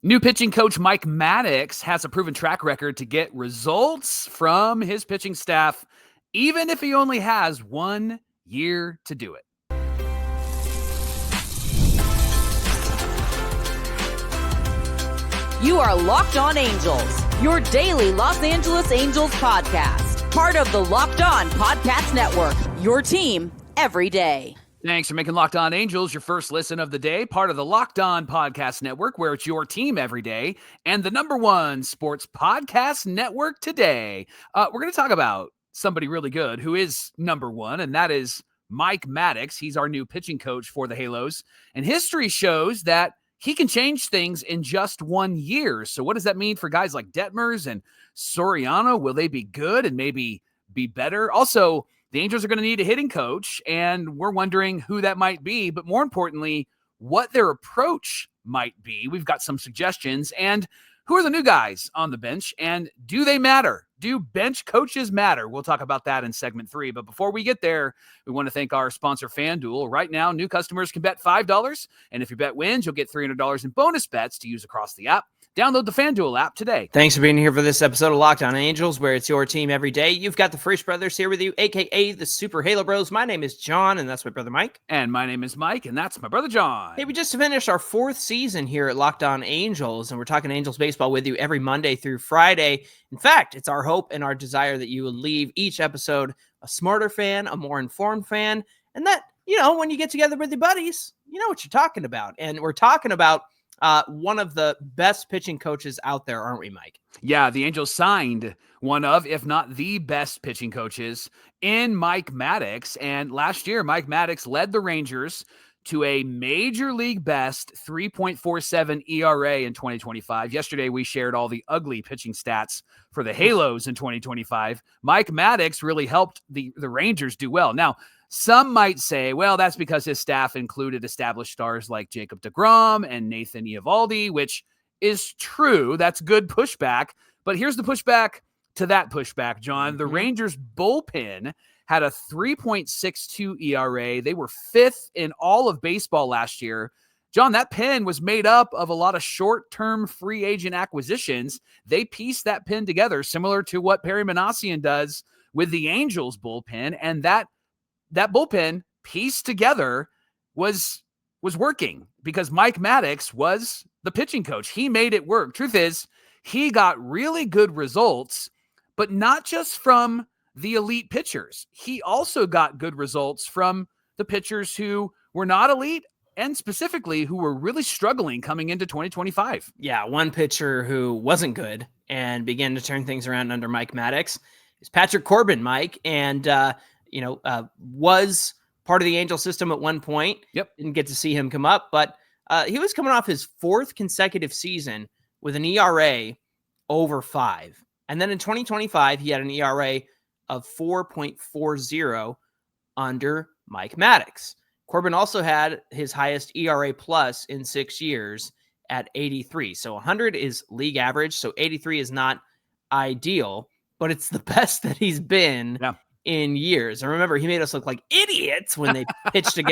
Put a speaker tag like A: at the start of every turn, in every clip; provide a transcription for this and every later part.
A: New pitching coach Mike Maddux has a proven track record to get results from his pitching staff, even if he only has 1 year to do it.
B: You are Locked On Angels, your daily Los Angeles Angels podcast. Part of the Locked On Podcast Network, your team every day.
A: Thanks for making Locked On Angels your first listen of the day, part of the Locked On Podcast Network, where it's your team every day, and the #1 sports podcast network today. We're going to talk about somebody really good who is #1, and that is Mike Maddux. He's our new pitching coach for the Halos, and history shows that he can change things in just 1 year. So what does that mean for guys like Detmers and Soriano? Will they be good and maybe be better? Also, the Angels are going to need a hitting coach, and we're wondering who that might be, but more importantly, what their approach might be. We've got some suggestions, and who are the new guys on the bench, and do they matter? Do bench coaches matter? We'll talk about that in segment 3, but before we get there, we want to thank our sponsor, FanDuel. Right now, new customers can bet $5, and if your bet wins, you'll get $300 in bonus bets to use across the app. Download the FanDuel app today.
C: Thanks for being here for this episode of Locked On Angels, where it's your team every day. You've got the Frisch brothers here with you, a.k.a. the Super Halo Bros. My name is John, and that's my brother Mike.
A: And my name is Mike, and that's my brother John.
C: Hey, we just finished our 4th season here at Locked On Angels, and we're talking Angels baseball with you every Monday through Friday. In fact, it's our hope and our desire that you will leave each episode a smarter fan, a more informed fan, and that, when you get together with your buddies, you know what you're talking about. And we're talking about one of the best pitching coaches out there, aren't we, Mike?
A: Yeah, the Angels signed one of, if not the best pitching coaches in Mike Maddux. And last year, Mike Maddux led the Rangers to a major league best 3.47 ERA in 2025. Yesterday, we shared all the ugly pitching stats for the Halos in 2025. Mike Maddux really helped the Rangers do well. Now, some might say, well, that's because his staff included established stars like Jacob deGrom and Nathan Eovaldi, which is true. That's good pushback. But here's the pushback to that pushback, John. The Rangers bullpen had a 3.62 ERA. They were 5th in all of baseball last year. John, that pen was made up of a lot of short-term free agent acquisitions. They pieced that pen together, similar to what Perry Minasian does with the Angels bullpen, and that bullpen pieced together was working because Mike Maddux was the pitching coach. He made it work. Truth is, he got really good results, but not just from the elite pitchers. He also got good results from the pitchers who were not elite and specifically who were really struggling coming into 2025.
C: Yeah, one pitcher who wasn't good and began to turn things around under Mike Maddux is Patrick Corbin, Mike, and was part of the Angel system at one point.
A: Yep.
C: Didn't get to see him come up, but he was coming off his 4th consecutive season with an ERA over 5. And then in 2025, he had an ERA of 4.40 under Mike Maddux. Corbin also had his highest ERA plus in 6 years at 83. So 100 is league average. So 83 is not ideal, but it's the best that he's been in years. And remember, he made us look like idiots when they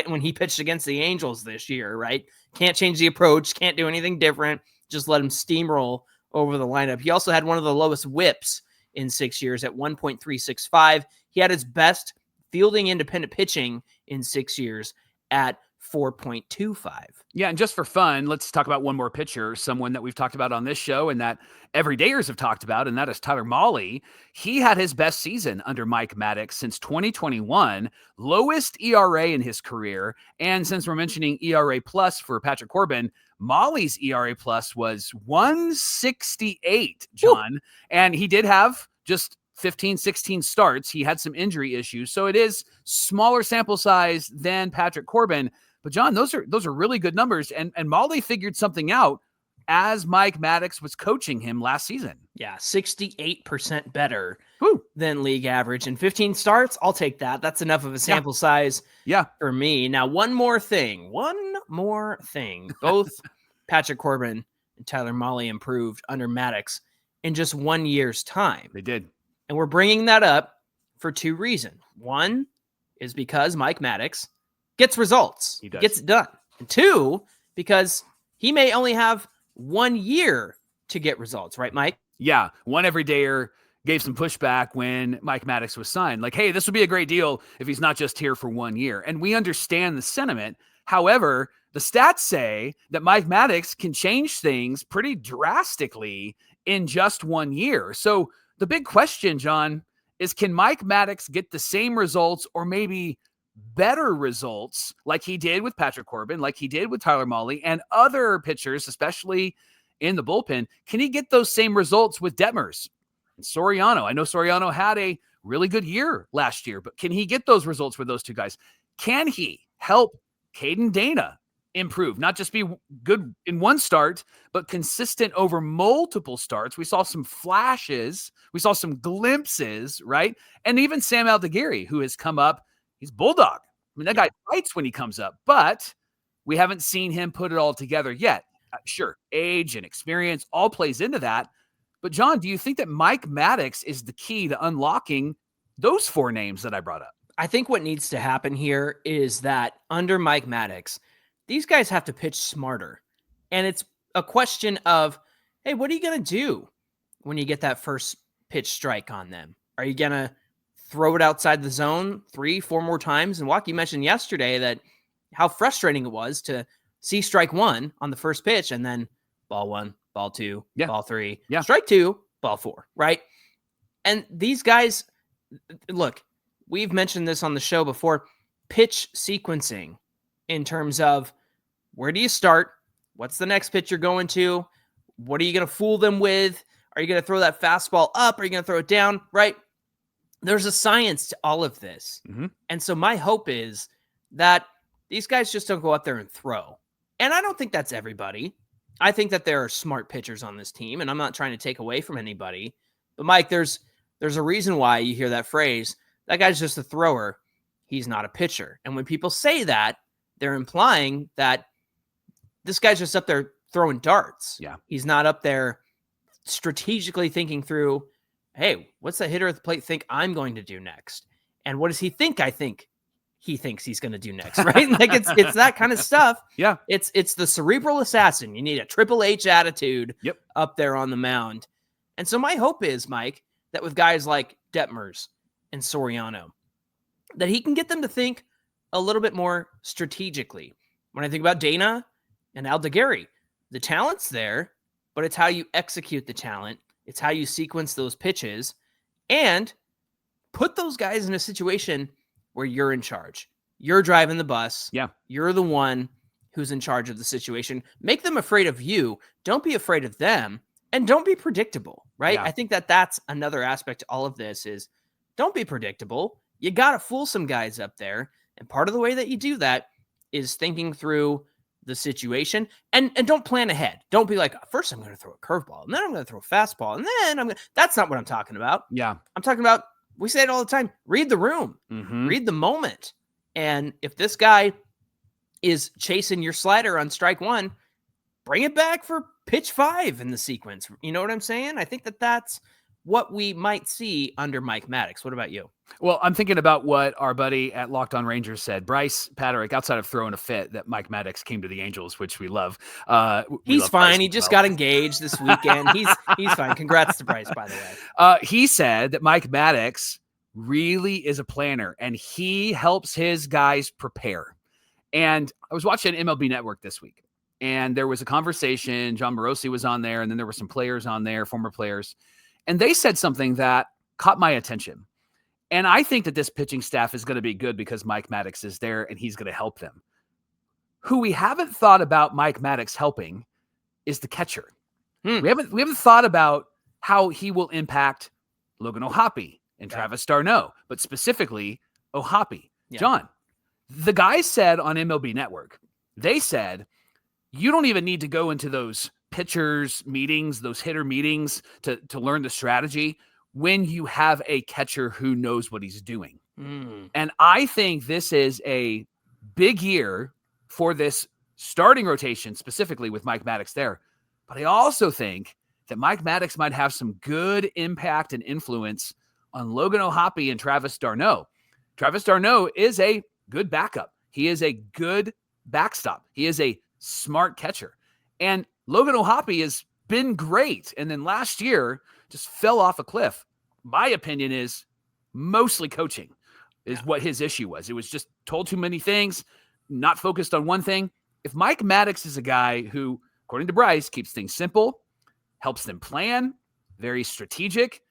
C: when he pitched against the Angels this year, right? Can't change the approach, can't do anything different. Just let him steamroll over the lineup. He also had one of the lowest whips in 6 years at 1.365. He had his best fielding independent pitching in 6 years at 4.25.
A: Yeah, and just for fun, let's talk about one more pitcher, someone that we've talked about on this show and that everydayers have talked about, and that is Tyler Mahle. He had his best season under Mike Maddux since 2021, lowest ERA in his career, and since we're mentioning ERA plus for Patrick Corbin, Mahle's ERA plus was 168, John, and he did have just 15, 16 starts. He had some injury issues, so it is smaller sample size than Patrick Corbin. But John, those are really good numbers, and Mahle figured something out as Mike Maddux was coaching him last season.
C: Yeah, 68% better than league average. And 15 starts, I'll take that. That's enough of a sample size for me. Now, one more thing. Both Patrick Corbin and Tyler Mahle improved under Maddux in just 1 year's time.
A: They did.
C: And we're bringing that up for 2 reasons. One is because Mike Maddux gets results.
A: He does.
C: Gets it done. And 2, because he may only have 1 year to get results, right, Mike?
A: Yeah, one everydayer gave some pushback when Mike Maddux was signed. Like, hey, this would be a great deal if he's not just here for 1 year. And we understand the sentiment. However, the stats say that Mike Maddux can change things pretty drastically in just 1 year. So the big question, John, is can Mike Maddux get the same results or maybe better results like he did with Patrick Corbin, like he did with Tyler Mahle and other pitchers, especially in the bullpen? Can he get those same results with Detmers and Soriano? I know Soriano had a really good year last year, but can he get those results with those two guys? Can he help Caden Dana improve, not just be good in one start, but consistent over multiple starts? We saw some flashes. We saw some glimpses, right? And even Sam Aldeguerri, who has come up, he's bulldog. I mean, that guy fights when he comes up, but we haven't seen him put it all together yet. Sure, age and experience all plays into that. But John, do you think that Mike Maddux is the key to unlocking those four names that I brought up?
C: I think what needs to happen here is that under Mike Maddux, these guys have to pitch smarter. And it's a question of, hey, what are you going to do when you get that first pitch strike on them? Are you going to throw it outside the zone 3-4 more times? And Walk, you mentioned yesterday that how frustrating it was to see strike one on the first pitch and then ball one, ball two, ball three, strike two, ball four, right? And these guys, look, we've mentioned this on the show before, pitch sequencing in terms of where do you start? What's the next pitch you're going to? What are you going to fool them with? Are you going to throw that fastball up? Are you going to throw it down? Right? There's a science to all of this. Mm-hmm. And so my hope is that these guys just don't go out there and throw. And I don't think that's everybody. I think that there are smart pitchers on this team, and I'm not trying to take away from anybody. But Mike, there's a reason why you hear that phrase, that guy's just a thrower. He's not a pitcher. And when people say that, they're implying that this guy's just up there throwing darts.
A: Yeah.
C: He's not up there strategically thinking through, hey, what's the hitter at the plate think I'm going to do next? And what does he think I think he thinks he's going to do next, right? Like it's that kind of stuff.
A: Yeah.
C: It's the cerebral assassin. You need a Triple H attitude up there on the mound. And so my hope is, Mike, that with guys like Detmers and Soriano, that he can get them to think a little bit more strategically. When I think about Dana and Aldeguerri, the talent's there, but it's how you execute the talent. It's how you sequence those pitches and put those guys in a situation where you're in charge. You're driving the bus.
A: Yeah.
C: You're the one who's in charge of the situation. Make them afraid of you. Don't be afraid of them. And don't be predictable, right?
A: Yeah.
C: I think that that's another aspect to all of this is don't be predictable. You got to fool some guys up there. And part of the way that you do that is thinking through the situation and don't plan ahead. Don't be like, first I'm going to throw a curveball and then I'm going to throw a fastball. And then that's not what I'm talking about.
A: Yeah.
C: I'm talking about, we say it all the time, read the room, read the moment. And if this guy is chasing your slider on strike one, bring it back for pitch 5 in the sequence. You know what I'm saying? I think that that's what we might see under Mike Maddux. What about you?
A: Well, I'm thinking about what our buddy at Locked On Rangers said. Bryce Patrick, outside of throwing a fit that Mike Maddux came to the Angels, which we love.
C: He's fine. He just got engaged this weekend. He's fine. Congrats to Bryce, by the way.
A: He said that Mike Maddux really is a planner and he helps his guys prepare. And I was watching MLB Network this week and there was a conversation. John Morosi was on there and then there were some players on there, former players. And they said something that caught my attention. And I think that this pitching staff is going to be good because Mike Maddux is there and he's going to help them. Who we haven't thought about Mike Maddux helping is the catcher. We haven't thought about how he will impact Logan O'Hoppe and Travis d'Arnaud, but specifically O'Hoppe. Yeah. John, the guys said on MLB Network, they said, you don't even need to go into those pitchers meetings, those hitter meetings to learn the strategy when you have a catcher who knows what he's doing. And I think this is a big year for this starting rotation, specifically with Mike Maddux there. But I also think that Mike Maddux might have some good impact and influence on Logan O'Hoppe and Travis d'Arnaud. Travis d'Arnaud is a good backup. He is a good backstop. He is a smart catcher. And Logan O'Hoppe has been great. And then last year just fell off a cliff. My opinion is mostly coaching is what his issue was. It was just told too many things, not focused on one thing. If Mike Maddux is a guy who, according to Bryce, keeps things simple, helps them plan, very strategic,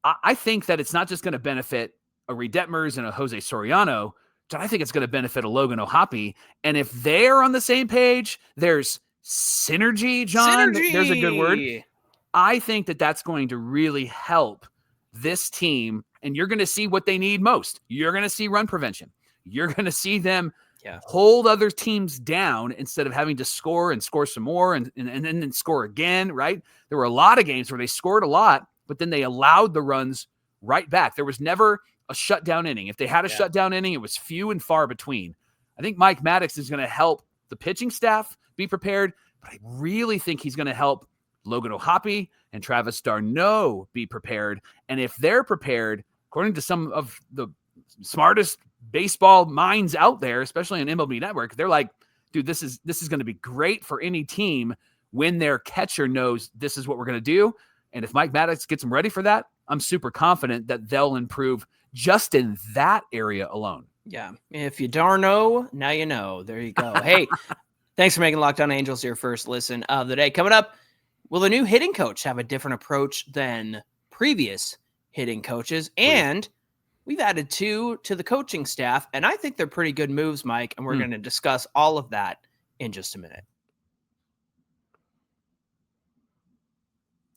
A: I think that it's not just going to benefit a Reid Detmers and a Jose Soriano, but I think it's going to benefit a Logan O'Hoppe. And if they're on the same page, there's synergy, John.
C: Synergy.
A: There's a good word. I think that that's going to really help this team, and you're going to see what they need most. You're going to see run prevention. You're going to see them hold other teams down instead of having to score and score some more and then score again, right? There were a lot of games where they scored a lot, but then they allowed the runs right back. There was never a shutdown inning. If they had a shutdown inning, it was few and far between. I think Mike Maddux is going to help the pitching staff be prepared, but I really think he's going to help Logan O'Hoppe and Travis d'Arnaud be prepared. And if they're prepared, according to some of the smartest baseball minds out there, especially on MLB Network, they're like, dude, this is going to be great for any team when their catcher knows this is what we're going to do. And if Mike Maddux gets them ready for that, I'm super confident that they'll improve just in that area alone.
C: Yeah. If you don't know, now you know. There you go. Hey, thanks for making Locked On Angels your first listen of the day. Coming up, will the new hitting coach have a different approach than previous hitting coaches? And we've added 2 to the coaching staff, and I think they're pretty good moves, Mike, and we're going to discuss all of that in just a minute.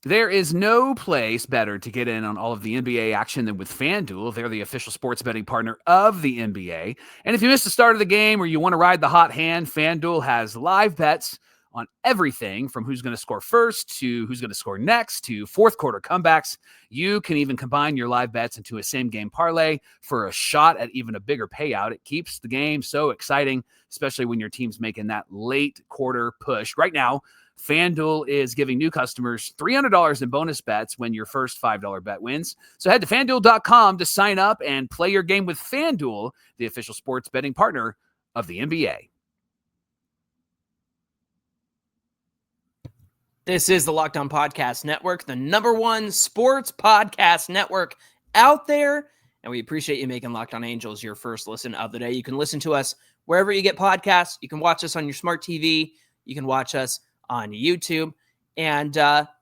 A: There is no place better to get in on all of the NBA action than with FanDuel. They're the official sports betting partner of the NBA. And if you missed the start of the game or you want to ride the hot hand, FanDuel has live bets on everything from who's going to score first to who's going to score next to fourth quarter comebacks. You can even combine your live bets into a same game parlay for a shot at even a bigger payout. It keeps the game so exciting, especially when your team's making that late quarter push. Right now, FanDuel is giving new customers $300 in bonus bets when your first $5 bet wins. So head to FanDuel.com to sign up and play your game with FanDuel, the official sports betting partner of the NBA.
C: This is the Locked On Podcast Network, the #1 sports podcast network out there. And we appreciate you making Locked On Angels your first listen of the day. You can listen to us wherever you get podcasts. You can watch us on your smart TV. You can watch us on YouTube. And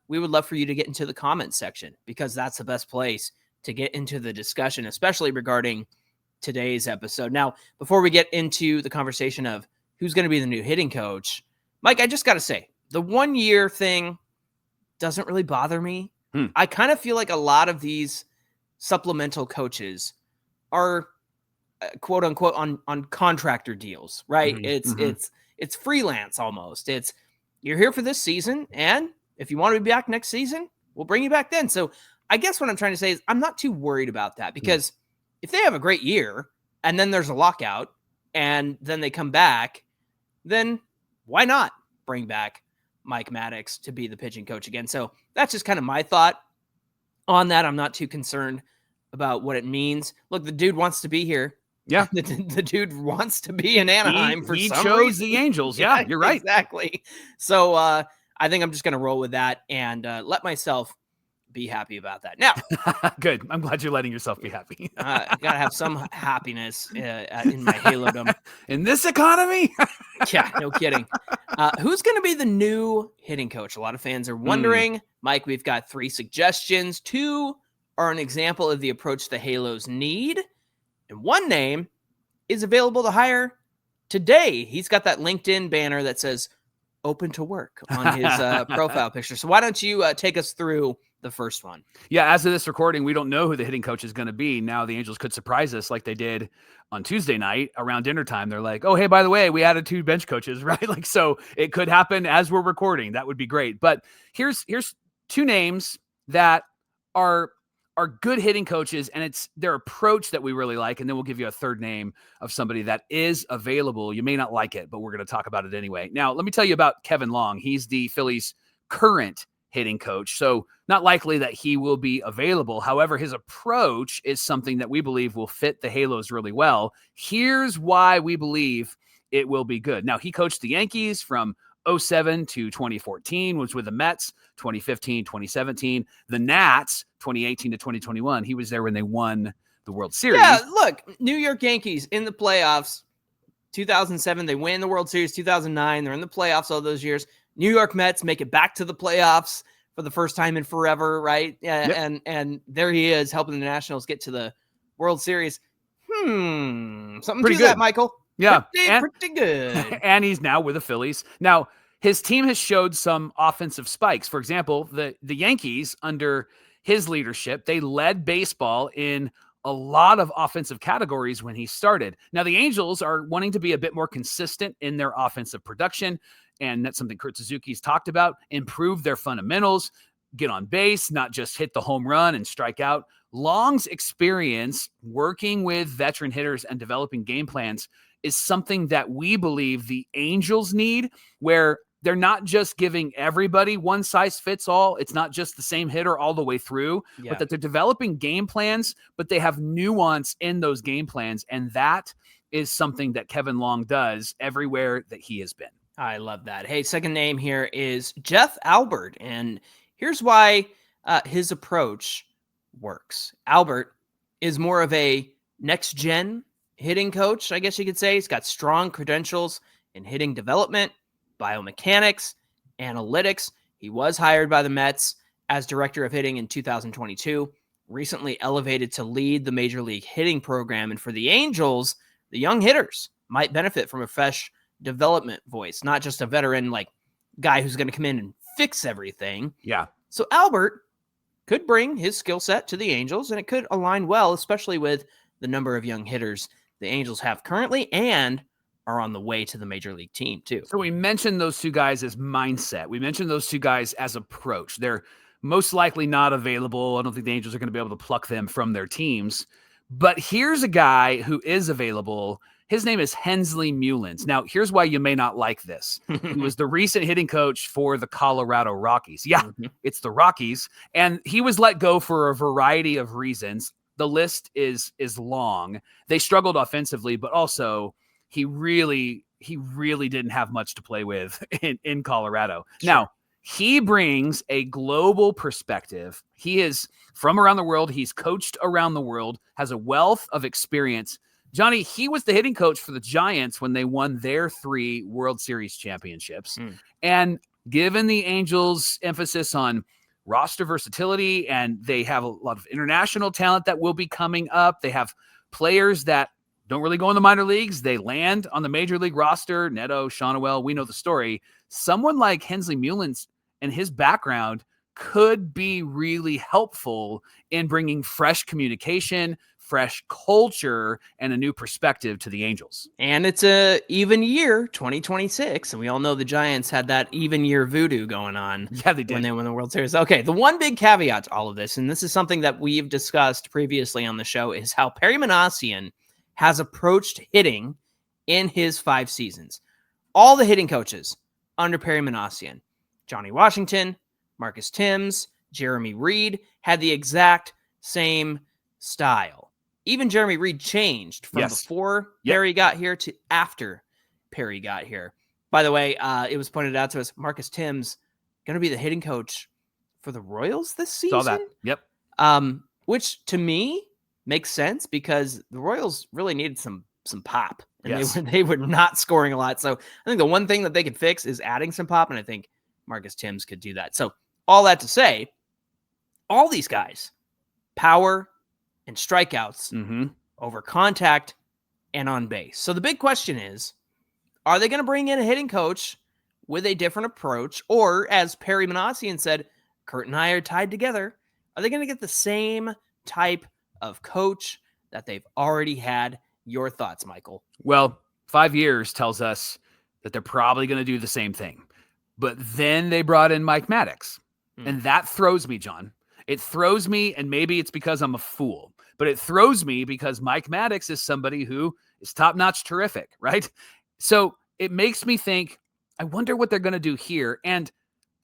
C: we would love for you to get into the comments section, because that's the best place to get into the discussion, especially regarding today's episode. Now, before we get into the conversation of who's going to be the new hitting coach, Mike, I just got to say, the 1 year thing doesn't really bother me. I kind of feel like a lot of these supplemental coaches are quote unquote on contractor deals, right? It's freelance almost. It's, you're here for this season, and if you want to be back next season, we'll bring you back then. So I guess what I'm trying to say is I'm not too worried about that, because if they have a great year and then there's a lockout and then they come back, then why not bring back Mike Maddux to be the pitching coach again? So that's just kind of my thought on that. I'm not too concerned about what it means. Look, the dude wants to be here.
A: Yeah.
C: The dude wants to be in Anaheim for some
A: chose
C: reason.
A: the Angels. Yeah, you're right.
C: Exactly. So I think I'm just going to roll with that and let myself be happy about that. Now,
A: good. I'm glad you're letting yourself be happy.
C: I got to have some happiness in my Halo-dom.
A: In this economy?
C: Yeah, no kidding. Who's going to be the new hitting coach? A lot of fans are wondering. Mike, we've got 3 suggestions. 2 are an example of the approach the Halos need. And 1 name is available to hire today. He's got that LinkedIn banner that says open to work on his profile picture. So why don't you take us through the first one?
A: Yeah, as of this recording, we don't know who the hitting coach is going to be. Now the Angels could surprise us like they did on Tuesday night around dinner time. They're like, oh, hey, by the way, we added 2 bench coaches, right? Like, so it could happen as we're recording. That would be great. But here's 2 names that are good hitting coaches, and it's their approach that we really like. And then we'll give you a 3rd name of somebody that is available. You may not like it, but we're going to talk about it anyway. Now, let me tell you about Kevin Long. He's the Phillies' current hitting coach, so not likely that he will be available. However, his approach is something that we believe will fit the Halos really well. Here's why we believe it will be good. Now, he coached the Yankees from 2007 to 2014 was with the Mets, 2015, 2017, the Nats, 2018 to 2021. He was there when they won the World Series.
C: Yeah, look, New York Yankees in the playoffs. 2007, they win the World Series. 2009, they're in the playoffs all those years. New York Mets make it back to the playoffs for the first time in forever, right?
A: Yep.
C: And there he is helping the Nationals get to the World Series. Something
A: Pretty
C: to
A: good.
C: that, Michael.
A: Yeah.
C: Pretty good.
A: And he's now with the Phillies. Now, his team has showed some offensive spikes. For example, the Yankees, under his leadership, they led baseball in a lot of offensive categories when he started. Now, the Angels are wanting to be a bit more consistent in their offensive production, and that's something Kurt Suzuki's talked about. Improve their fundamentals, get on base, not just hit the home run and strike out. Long's experience working with veteran hitters and developing game plans is something that we believe the Angels need, where they're not just giving everybody one size fits all. It's not just the same hitter all the way through, but that they're developing game plans, but they have nuance in those game plans. And that is something that Kevin Long does everywhere that he has been.
C: I love that. Hey, second name here is Jeff Albert. And here's why his approach works. Albert is more of a next-gen hitting coach, I guess you could say. He's got strong credentials in hitting development, biomechanics, analytics. He was hired by the Mets as director of hitting in 2022, recently elevated to lead the Major League hitting program. And for the Angels, the young hitters might benefit from a fresh development voice, not just a veteran like guy who's going to come in and fix everything.
A: Yeah.
C: So Albert could bring his skill set to the Angels, and it could align well, especially with the number of young hitters the Angels have currently and are on the way to the Major League team too.
A: So we mentioned those two guys as mindset. We mentioned those two guys as approach. They're most likely not available. I don't think the Angels are going to be able to pluck them from their teams. But here's a guy who is available. His name is Hensley Meulens. Now, here's why you may not like this. He was the recent hitting coach for the Colorado Rockies. Yeah, It's the Rockies. And he was let go for a variety of reasons. The list is long. They struggled offensively, but also he really didn't have much to play with in Colorado. Sure. Now, he brings a global perspective. He is from around the world. He's coached around the world, has a wealth of experience. Johnny, he was the hitting coach for the Giants when they won their 3 World Series championships. And given the Angels' emphasis on roster versatility, and they have a lot of international talent that will be coming up, they have players that don't really go in the minor leagues. They land on the major league roster. Neto, Shawnuel, we know the story. Someone like Hensley Meulens and his background could be really helpful in bringing fresh communication, fresh culture, and a new perspective to the Angels.
C: And it's a even year, 2026. And we all know the Giants had that even year voodoo going on.
A: Yeah, they did.
C: When they won the World Series. Okay, the one big caveat to all of this, and this is something that we've discussed previously on the show, is how Perry Minasian has approached hitting in his 5 seasons. All the hitting coaches under Perry Minasian, Johnny Washington, Marcus Timms, Jeremy Reid, had the exact same style. Even Jeremy Reid changed from before Perry got here to after Perry got here. By the way, it was pointed out to us, Marcus Timms going to be the hitting coach for the Royals this season.
A: Saw that. Yep.
C: Which to me makes sense because the Royals really needed some pop, and they were not scoring a lot. So I think the one thing that they could fix is adding some pop, and I think Marcus Timms could do that. So all that to say, all these guys, power and strikeouts over contact and on base. So the big question is, are they going to bring in a hitting coach with a different approach? Or as Perry Minasian said, Kurt and I are tied together. Are they going to get the same type of coach that they've already had? Your thoughts, Michael?
A: Well, 5 years tells us that they're probably going to do the same thing. But then they brought in Mike Maddux. And that throws me, John. It throws me, and maybe it's because I'm a fool, but it throws me because Mike Maddux is somebody who is top-notch terrific, right? So it makes me think, I wonder what they're going to do here. And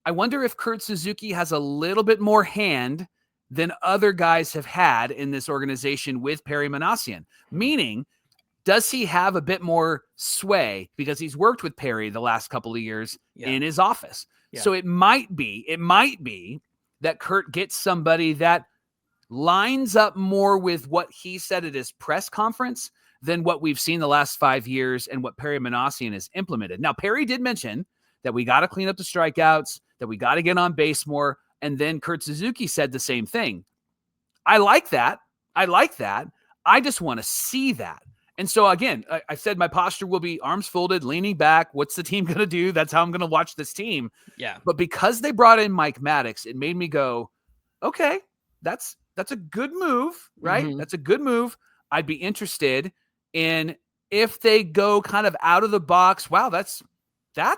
A: I wonder if Kurt Suzuki has a little bit more hand than other guys have had in this organization with Perry Minasian. Meaning, does he have a bit more sway because he's worked with Perry the last couple of years in his office?
C: Yeah.
A: So it might be that Kurt gets somebody that lines up more with what he said at his press conference than what we've seen the last 5 years and what Perry Minasian has implemented. Now, Perry did mention that we got to clean up the strikeouts, that we got to get on base more. And then Kurt Suzuki said the same thing. I like that. I just want to see that. And so, again, I said my posture will be arms folded, leaning back. What's the team going to do? That's how I'm going to watch this team.
C: Yeah.
A: But because they brought in Mike Maddux, it made me go, okay, that's a good move, right?
C: Mm-hmm.
A: That's a good move. I'd be interested in if they go kind of out of the box. Wow, that's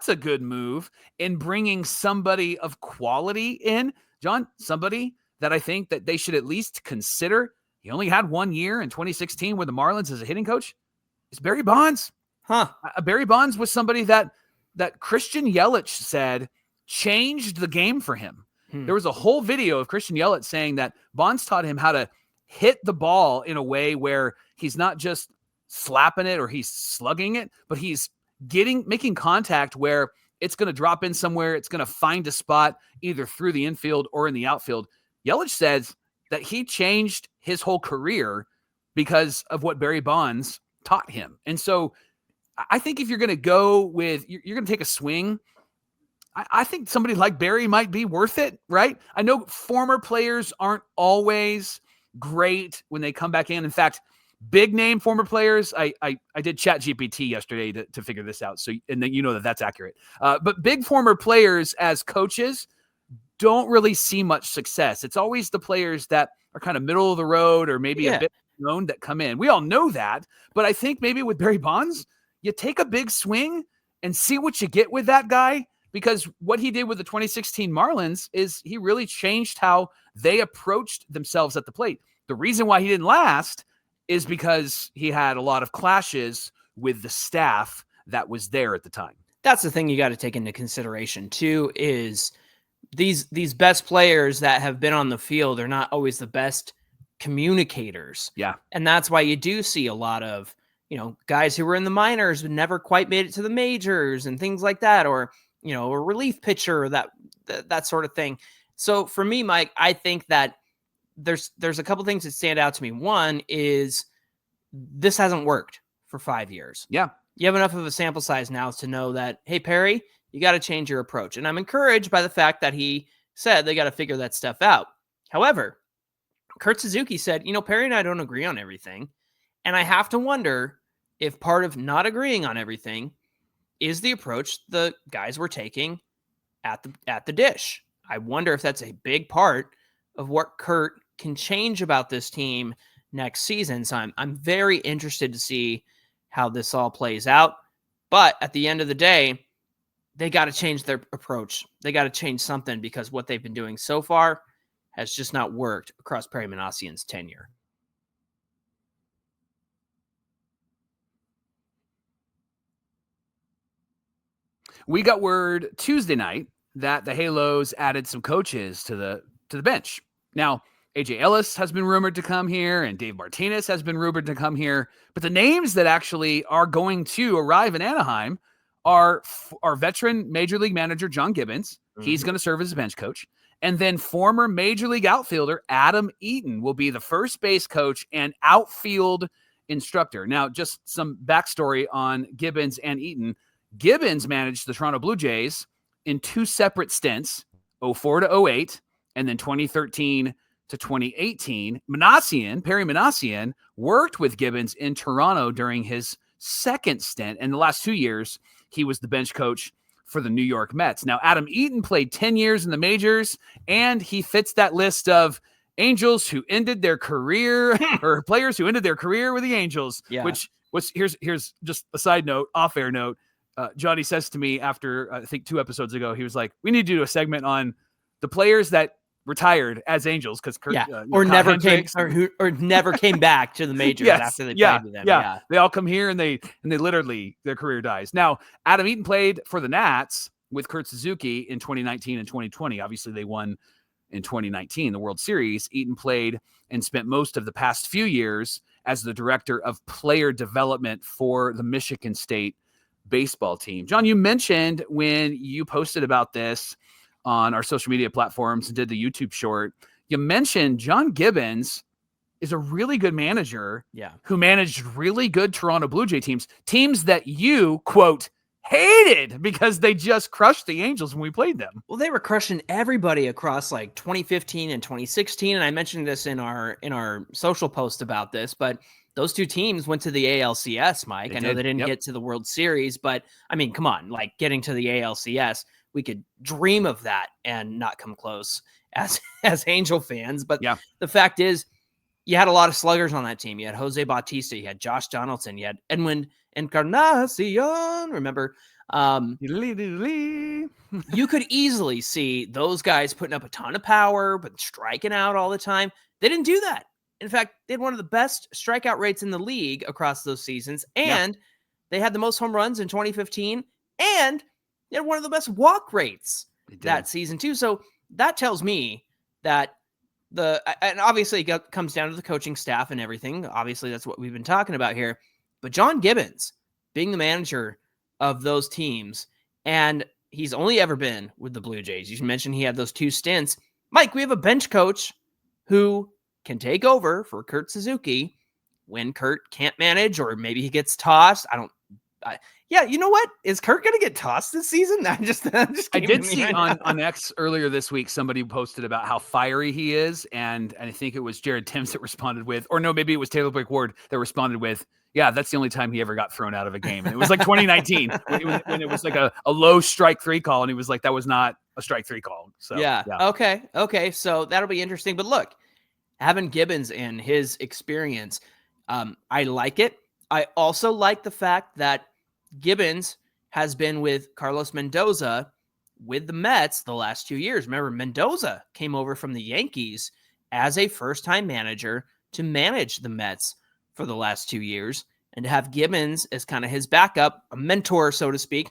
A: a good move in bringing somebody of quality in, John, somebody that I think that they should at least consider. He only had 1 year in 2016 with the Marlins as a hitting coach. It's Barry Bonds. Barry Bonds was somebody that Christian Yelich said changed the game for him. There was a whole video of Christian Yelich saying that Bonds taught him how to hit the ball in a way where he's not just slapping it or he's slugging it, but he's making contact where it's going to drop in somewhere. It's going to find a spot either through the infield or in the outfield. Yelich says that he changed his whole career because of what Barry Bonds taught him. And so I think if you're going to go with, you're going to take a swing, I think somebody like Barry might be worth it, right? I know former players aren't always great when they come back in. In fact, big name former players, I did chat GPT yesterday to figure this out. So, and then you know that's accurate. But big former players as coaches don't really see much success. It's always the players that are kind of middle of the road or maybe a bit known that come in. We all know that, but I think maybe with Barry Bonds, you take a big swing and see what you get with that guy, because what he did with the 2016 Marlins is he really changed how they approached themselves at the plate. The reason why he didn't last is because he had a lot of clashes with the staff that was there at the time.
C: That's the thing you got to take into consideration too, is these best players that have been on the field are not always the best communicators.
A: Yeah.
C: And that's why you do see a lot of, guys who were in the minors but never quite made it to the majors and things like that, or, a relief pitcher, that sort of thing. So for me, Mike, I think that there's a couple things that stand out to me. One is this hasn't worked for 5 years.
A: Yeah.
C: You have enough of a sample size now to know that, hey, Perry, you got to change your approach. And I'm encouraged by the fact that he said they got to figure that stuff out. However, Kurt Suzuki said, Perry and I don't agree on everything. And I have to wonder if part of not agreeing on everything is the approach the guys were taking at the dish. I wonder if that's a big part of what Kurt can change about this team next season. So I'm very interested to see how this all plays out. But at the end of the day, they got to change their approach. They got to change something, because what they've been doing so far has just not worked across Perry Minasian's tenure.
A: We got word Tuesday night that the Halos added some coaches to the bench. Now, AJ Ellis has been rumored to come here, and Dave Martinez has been rumored to come here. But the names that actually are going to arrive in Anaheim are veteran Major League manager John Gibbons. Mm-hmm. He's going to serve as a bench coach. And then former Major League outfielder Adam Eaton will be the first base coach and outfield instructor. Now, just some backstory on Gibbons and Eaton. Gibbons managed the Toronto Blue Jays in 2 separate stints, 04 to 08, and then 2013 to 2018. Perry Minasian worked with Gibbons in Toronto during his second stint. And the last 2 years, he was the bench coach for the New York Mets. Now, Adam Eaton played 10 years in the majors, and he fits that list of Angels who ended their career or players who ended their career with the Angels, which was here's just a side note, off-air note. Johnny says to me after, I think 2 episodes ago, he was like, we need to do a segment on the players that retired as Angels because
C: or never came back to the majors after they played with them.
A: Yeah, they all come here and they literally their career dies. Now, Adam Eaton played for the Nats with Kurt Suzuki in 2019 and 2020. Obviously, they won in 2019 the World Series. Eaton played and spent most of the past few years as the director of player development for the Michigan State baseball team. John, you mentioned when you posted about this on our social media platforms and did the YouTube short, you mentioned John Gibbons is a really good manager who managed really good Toronto Blue Jay teams that you, quote, hated because they just crushed the Angels when we played them.
C: Well, they were crushing everybody across like 2015 and 2016. And I mentioned this in our social post about this, but those two teams went to the ALCS, Mike. I know they didn't get to the World Series, but I mean, come on, like getting to the ALCS, we could dream of that and not come close as Angel fans. But the fact is, you had a lot of sluggers on that team. You had Jose Bautista, you had Josh Donaldson, you had Edwin Encarnacion. Remember, you could easily see those guys putting up a ton of power, but striking out all the time. They didn't do that. In fact, they had one of the best strikeout rates in the league across those seasons, and they had the most home runs in 2015, and they had one of the best walk rates that season too. So that tells me that and obviously it comes down to the coaching staff and everything. Obviously, that's what we've been talking about here. But John Gibbons being the manager of those teams, and he's only ever been with the Blue Jays. You mentioned he had those 2 stints. Mike, we have a bench coach who can take over for Kurt Suzuki when Kurt can't manage, or maybe he gets tossed. You know what? Is Kirk going to get tossed this season? I did
A: see on X earlier this week, somebody posted about how fiery he is. And I think it was Jared Timms that responded with, or no, maybe it was Taylor Blake Ward that responded with, yeah, that's the only time he ever got thrown out of a game. And it was like 2019 when it was like a low strike 3 call. And he was like, that was not a strike 3 call. So
C: Okay. So that'll be interesting. But look, having Gibbons in his experience, I like it. I also like the fact that Gibbons has been with Carlos Mendoza with the Mets the last 2 years. Remember, Mendoza came over from the Yankees as a first-time manager to manage the Mets for the last 2 years, and to have Gibbons as kind of his backup, a mentor, so to speak.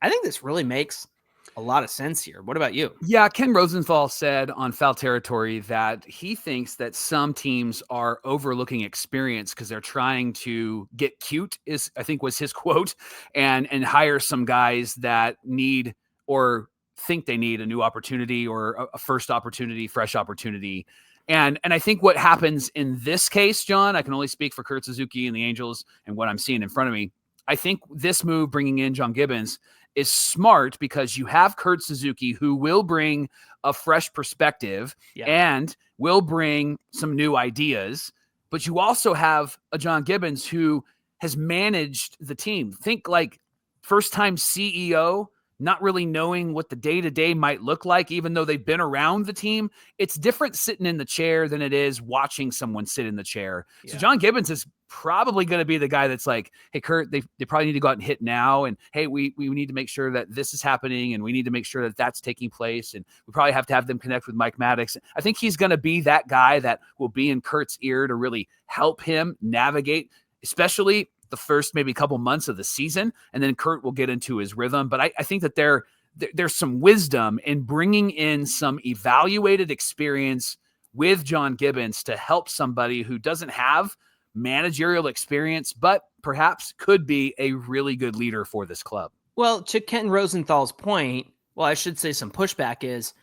C: I think this really makes a lot of sense here. What about you?
A: Yeah, Ken Rosenthal said on Foul Territory that he thinks that some teams are overlooking experience because they're trying to get cute, I think was his quote, and hire some guys that need or think they need a new opportunity or a first opportunity, fresh opportunity. And I think what happens in this case, John, I can only speak for Kurt Suzuki and the Angels and what I'm seeing in front of me. I think this move, bringing in John Gibbons, is smart because you have Kurt Suzuki who will bring a fresh perspective and will bring some new ideas, but you also have a John Gibbons who has managed the team. Think like first-time CEO, not really knowing what the day-to-day might look like, even though they've been around the team. It's different sitting in the chair than it is watching someone sit in the chair. Yeah. So John Gibbons is probably going to be the guy that's like, hey, Kurt, they probably need to go out and hit now. And hey, we need to make sure that this is happening, and we need to make sure that that's taking place. And we probably have to have them connect with Mike Maddux. I think he's going to be that guy that will be in Kurt's ear to really help him navigate, especially the first maybe couple months of the season, and then Kurt will get into his rhythm. But I think that there's some wisdom in bringing in some evaluated experience with John Gibbons to help somebody who doesn't have managerial experience, but perhaps could be a really good leader for this club.
C: Well, to Ken Rosenthal's point, well, I should say some pushback is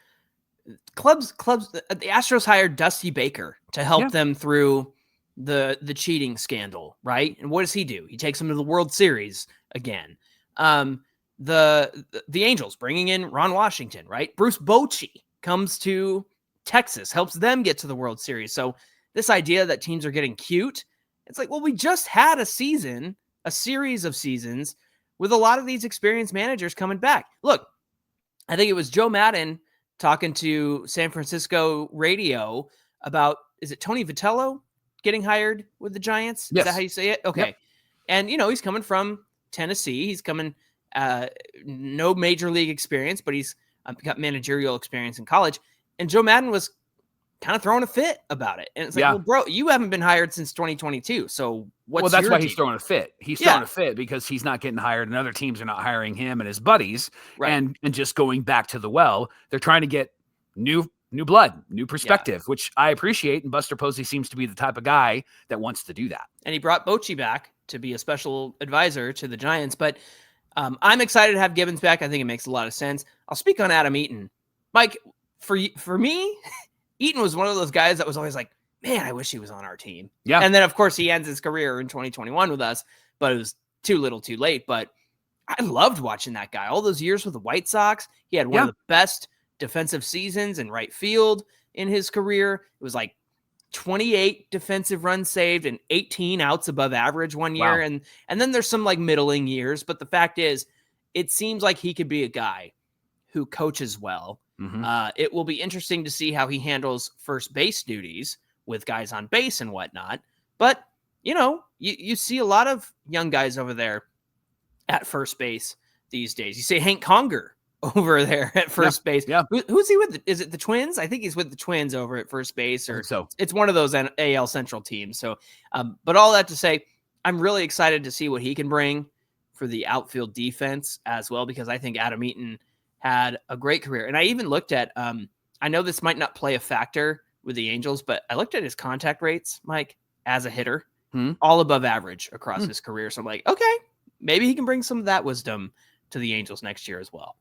C: clubs. The Astros hired Dusty Baker to help them through the cheating scandal, right? And what does he do? He takes them to the World Series again. The Angels bringing in Ron Washington, right? Bruce Bochy comes to Texas, helps them get to the World Series. So this idea that teams are getting cute, it's like, well, we just had a series of seasons with a lot of these experienced managers coming back. Look, I think it was Joe Madden talking to San Francisco radio about, is it Tony Vitello getting hired with the Giants?
A: Yes.
C: Is that how you say it? Okay.
A: Yep.
C: And, he's coming from Tennessee. He's coming, no major league experience, but he's got managerial experience in college. And Joe Madden was kind of throwing a fit about it. And it's like, well, bro, you haven't been hired since 2022. So
A: that's why he's throwing a fit. He's throwing a fit because he's not getting hired and other teams are not hiring him and his buddies. Right. And just going back to the well, they're trying to get new new blood, new perspective, which I appreciate. And Buster Posey seems to be the type of guy that wants to do that.
C: And he brought Bochy back to be a special advisor to the Giants. But I'm excited to have Gibbons back. I think it makes a lot of sense. I'll speak on Adam Eaton. Mike, for me, Eaton was one of those guys that was always like, man, I wish he was on our team.
A: Yeah.
C: And then, of course, he ends his career in 2021 with us, but it was too little too late. But I loved watching that guy. All those years with the White Sox, he had one of the best defensive seasons in right field in his career. It was like 28 defensive runs saved and 18 outs above average one year.
A: Wow.
C: And then there's some like middling years. But the fact is, it seems like he could be a guy who coaches well.
A: Mm-hmm.
C: It will be interesting to see how he handles first base duties with guys on base and whatnot. But, you see a lot of young guys over there at first base these days. You say Hank Conger over there at first base.
A: Yeah.
C: Who's he with? Is it the Twins? I think he's with the Twins over at first base, or
A: so
C: it's one of those AL Central teams. So, but all that to say, I'm really excited to see what he can bring for the outfield defense as well, because I think Adam Eaton had a great career. And I even looked at, I know this might not play a factor with the Angels, but I looked at his contact rates, Mike, as a hitter, all above average across his career. So I'm like, okay, maybe he can bring some of that wisdom to the Angels next year as well.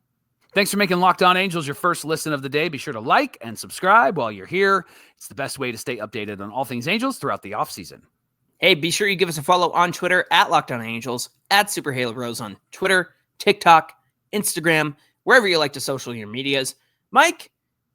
A: Thanks for making Locked On Angels your first listen of the day. Be sure to like and subscribe while you're here. It's the best way to stay updated on all things Angels throughout the offseason.
C: Hey, be sure you give us a follow on Twitter at Locked On Angels, at Super Halo Rose on Twitter, TikTok, Instagram, wherever you like to social your medias. Mike,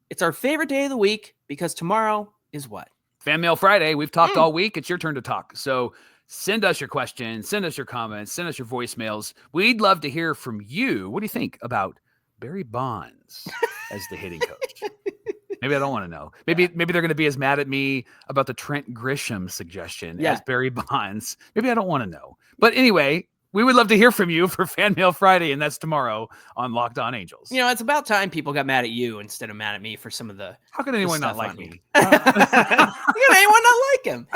C: it's our favorite day of the week because tomorrow is what?
A: Fan Mail Friday. We've talked all week. It's your turn to talk. So send us your questions, send us your comments, send us your voicemails. We'd love to hear from you. What do you think about Barry Bonds as the hitting coach? Maybe I don't want to know. Maybe they're going to be as mad at me about the Trent Grisham suggestion as Barry Bonds. Maybe I don't want to know. But anyway, we would love to hear from you for Fan Mail Friday, and that's tomorrow on Locked On Angels.
C: It's about time people got mad at you instead of mad at me for some of the.
A: How could anyone not like me?
C: How could anyone not like him?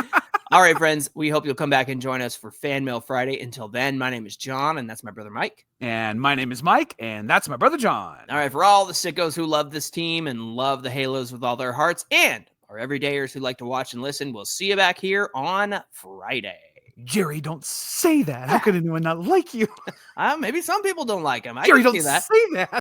C: All right, friends, we hope you'll come back and join us for Fan Mail Friday. Until then, my name is John, and that's my brother Mike.
A: And my name is Mike, and that's my brother John.
C: All right, for all the sickos who love this team and love the Halos with all their hearts, and our everydayers who like to watch and listen, we'll see you back here on Friday.
A: Jerry, don't say that. How could anyone not like you?
C: Maybe some people don't like him.
A: Jerry, don't say that.